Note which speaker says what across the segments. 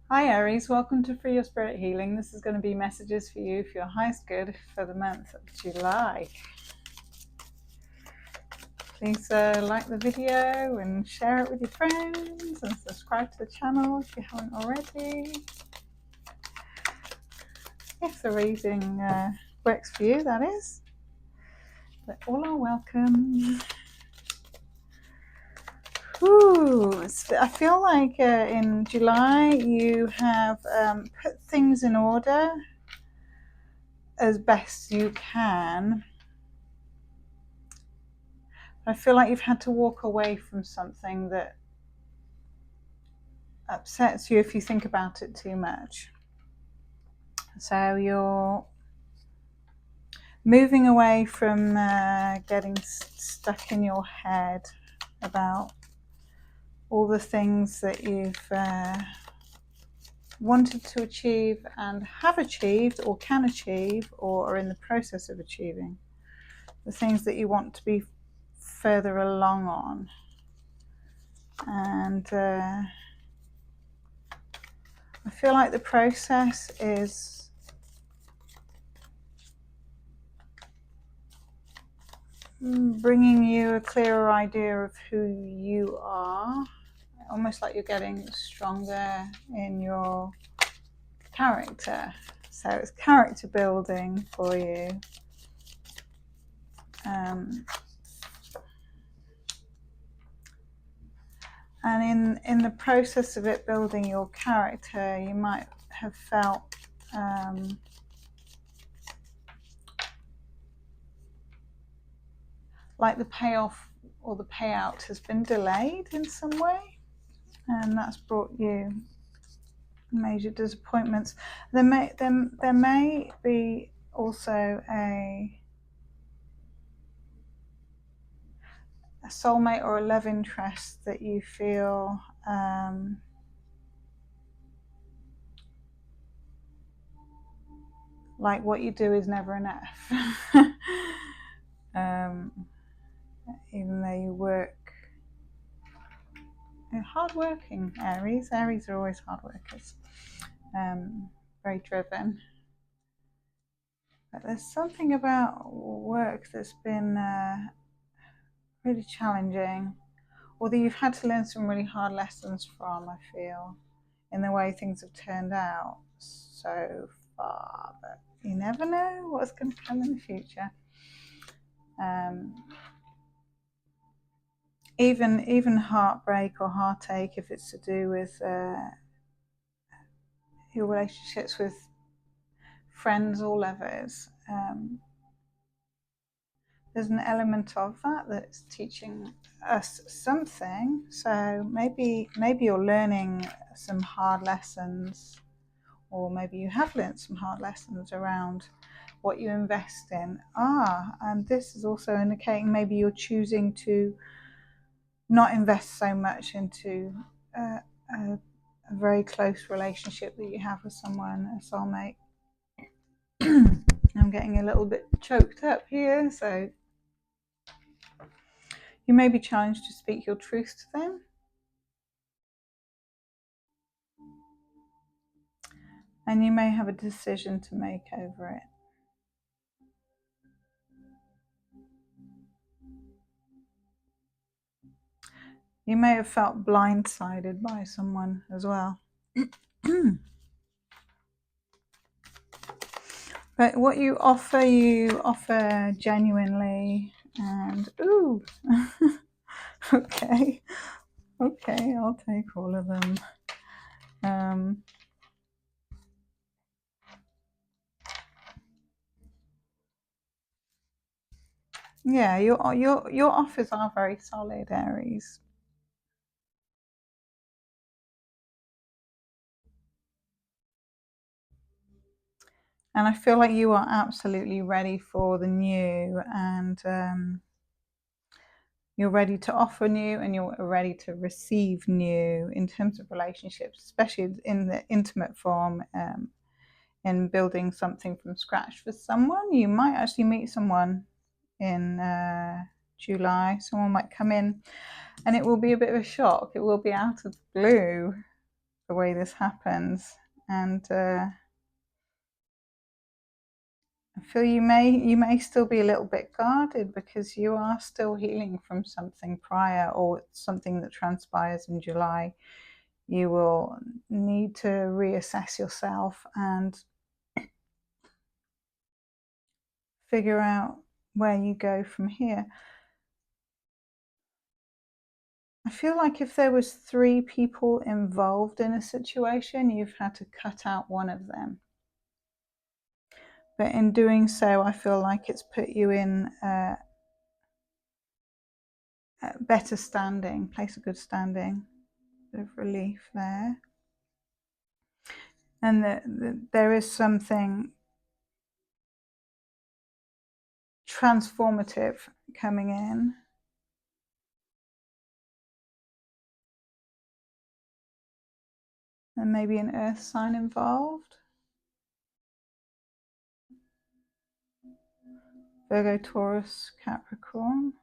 Speaker 1: Hi Aries, welcome to Free Your Spirit Healing. This is going to be messages for you for your highest good for the month of July. Please like the video and share it with your friends and subscribe to the channel if you haven't already. If the reading works for you, that is. But all are welcome. Ooh, I feel like in July you have put things in order as best you can. I feel like you've had to walk away from something that upsets you if you think about it too much. So you're moving away from getting stuck in your head about all the things that you've wanted to achieve and have achieved or can achieve or are in the process of achieving. The things that you want to be further along on. And I feel like the process is bringing you a clearer idea of who you are, almost like you're getting stronger in your character. So it's character building for you. And in the process of it building your character, you might have felt like the payoff or the payout has been delayed in some way, and that's brought you major disappointments. There may be also a soulmate or a love interest that you feel like what you do is never enough. Even though you work, you're hardworking, Aries. Aries are always hard workers, very driven. But there's something about work that's been really challenging, or that you've had to learn some really hard lessons from, I feel, in the way things have turned out so far. But you never know what's going to come in the future. Even heartbreak or heartache, if it's to do with your relationships with friends or lovers, there's an element of that that's teaching us something. So maybe you're learning some hard lessons, or maybe you have learned some hard lessons around what you invest in. And this is also indicating maybe you're choosing to not invest so much into a very close relationship that you have with someone, a soulmate. I'm getting a little bit choked up here, so you may be challenged to speak your truth to them. And you may have a decision to make over it. You may have felt blindsided by someone as well. But what you offer genuinely, and ooh, okay, I'll take all of them. Yeah, your offers are very solid, Aries. And I feel like you are absolutely ready for the new, and you're ready to offer new, and you're ready to receive new in terms of relationships, especially in the intimate form, in building something from scratch for someone. You might actually meet someone in July. Someone might come in and it will be a bit of a shock. It will be out of the blue. the way this happens. And I feel you may still be a little bit guarded because you are still healing from something prior, or something that transpires in July. You will need to reassess yourself and figure out where you go from here. I feel like if there was 3 people involved in a situation, you've had to cut out one of them. But in doing so, I feel like it's put you in a better standing, place of good standing, bit of relief there. And there is something transformative coming in. And maybe an earth sign involved. Virgo, Taurus, Capricorn.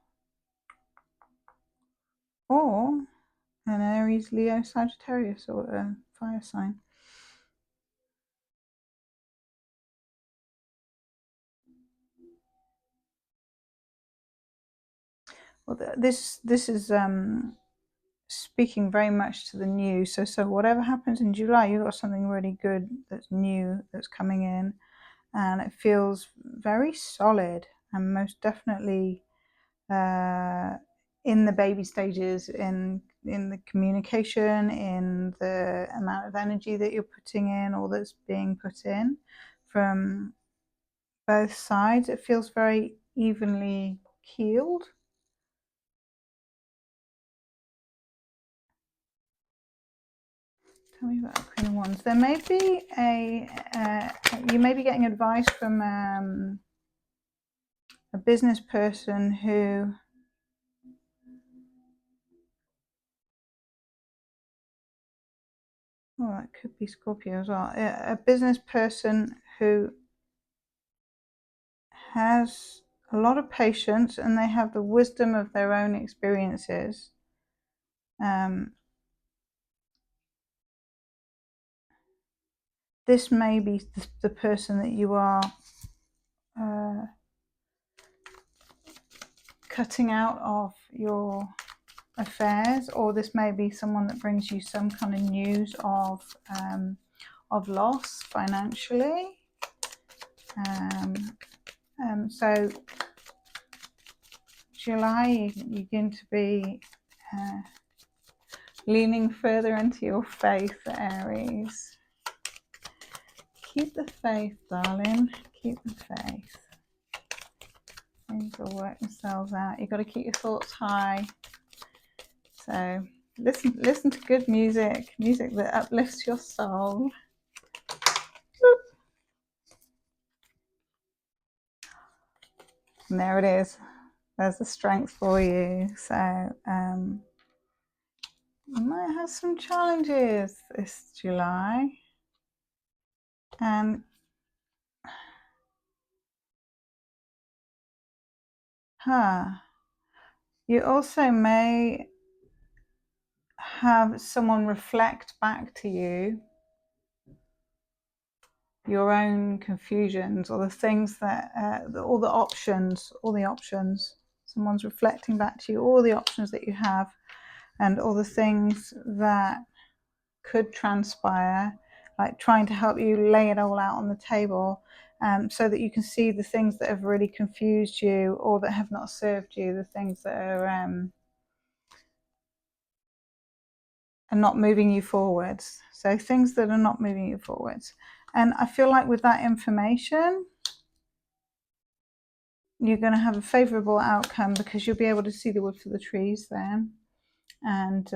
Speaker 1: Or an Aries, Leo, Sagittarius, or a fire sign. Well, this is speaking very much to the new. So whatever happens in July, you've got something really good that's new that's coming in, and it feels very solid and most definitely in the baby stages, in the communication, in the amount of energy that you're putting in, or that's being put in from both sides. It feels very evenly keeled. Tell me about Queen of Wands. There may be you may be getting advice from a business person who that could be Scorpio as well. A business person who has a lot of patience and they have the wisdom of their own experiences. This may be the person that you are cutting out of your affairs, or this may be someone that brings you some kind of news of loss financially. So July, you're going to be leaning further into your faith, Aries. Keep the faith, darling. Keep the faith. Things will work themselves out. You've got to keep your thoughts high. So listen to good music that uplifts your soul. And there it is. There's the strength for you. So you might have some challenges this July. And you also may have someone reflect back to you your own confusions, or the things that all the options. Someone's reflecting back to you all the options that you have and all the things that could transpire, like trying to help you lay it all out on the table, so that you can see the things that have really confused you or that have not served you, the things that are not moving you forwards. So things that are not moving you forwards. And I feel like with that information, you're going to have a favorable outcome because you'll be able to see the wood for the trees then. And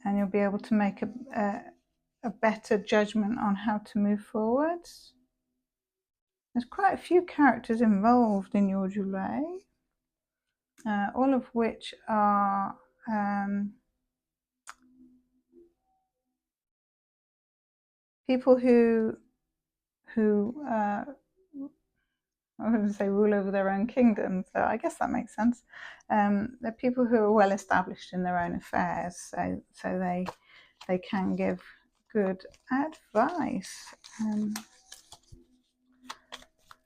Speaker 1: you'll be able to make a better judgment on how to move forwards. There's quite a few characters involved in your July, all of which are people who I wouldn't say rule over their own kingdom, so I guess that makes sense. They're people who are well established in their own affairs, so they can give good advice.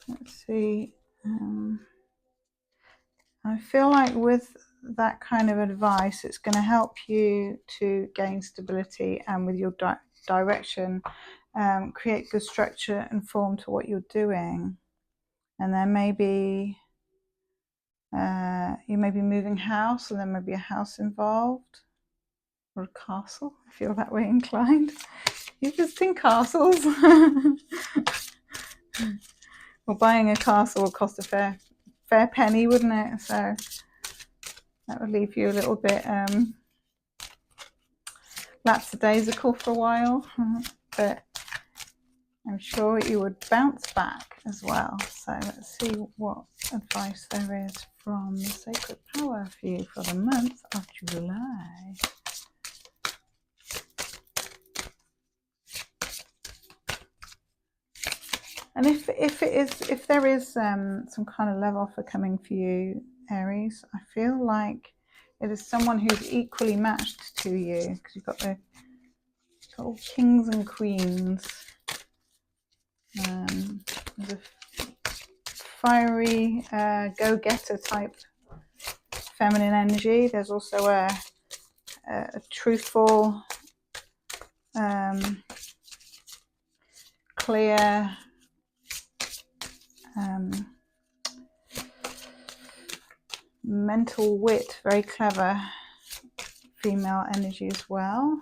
Speaker 1: Let's see. I feel like with that kind of advice, it's going to help you to gain stability, and with your direction, create good structure and form to what you're doing. And there may be you may be moving house, and there may be a house involved, or a castle if you're that way inclined. You visiting castles. Well, buying a castle would cost a fair penny, wouldn't it? So that would leave you a little bit lackadaisical for a while, but I'm sure you would bounce back as well. So let's see what advice there is from the Sacred Power for you for the month of July. And if there is some kind of love offer coming for you, Aries, I feel like it is someone who's equally matched to you, because you've got all kings and queens. There's a fiery go-getter type feminine energy. There's also a truthful, clear, mental wit, very clever female energy as well.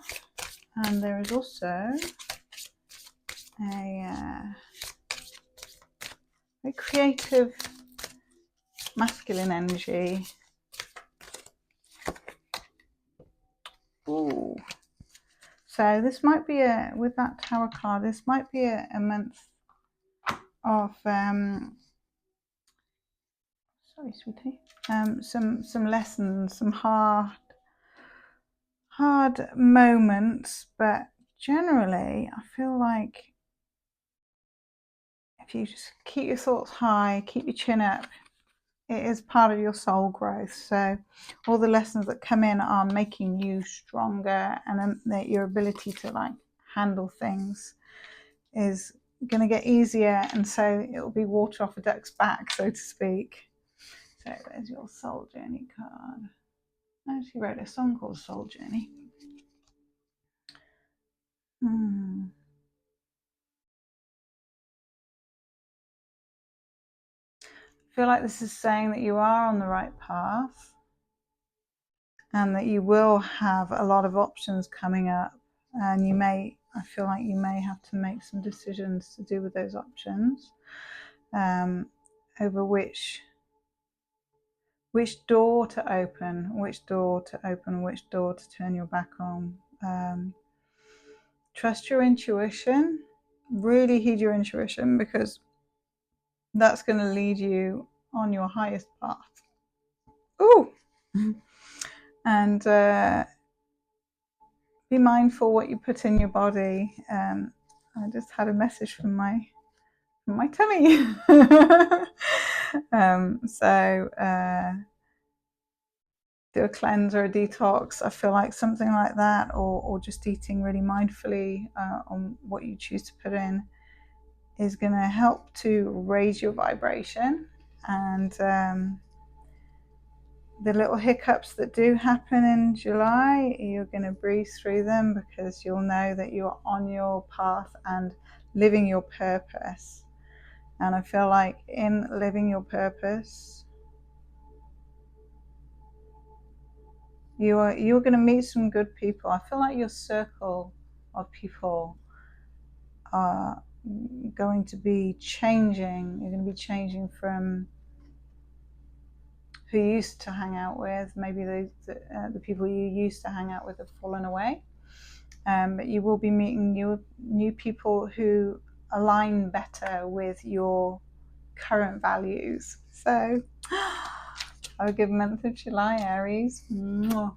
Speaker 1: And there is also a very creative masculine energy. Ooh. So this might be with that Tower card, this might be a month of sorry sweetie, some lessons, some hard moments, but generally I feel like if you just keep your thoughts high, keep your chin up, it is part of your soul growth. So all the lessons that come in are making you stronger, and that your ability to like handle things is going to get easier, and so it will be water off a duck's back, so to speak. So there's your soul journey card. I actually wrote a song called Soul Journey. I feel like this is saying that you are on the right path, and that you will have a lot of options coming up, and I feel like you may have to make some decisions to do with those options, over which door to open, which door to turn your back on. Trust your intuition, really heed your intuition, because that's going to lead you on your highest path. Ooh! And be mindful what you put in your body. I just had a message from my tummy. Do a cleanse or a detox. I feel like something like that, or just eating really mindfully on what you choose to put in, is going to help to raise your vibration. And the little hiccups that do happen in July, you're going to breeze through them, because you'll know that you're on your path and living your purpose. And I feel like in living your purpose, you're going to meet some good people. I feel like your circle of people are going to be changing. You're going to be changing from who you used to hang out with. Maybe the people you used to hang out with have fallen away. But you will be meeting new people who align better with your current values. So have a good month of July, Aries. Mwah.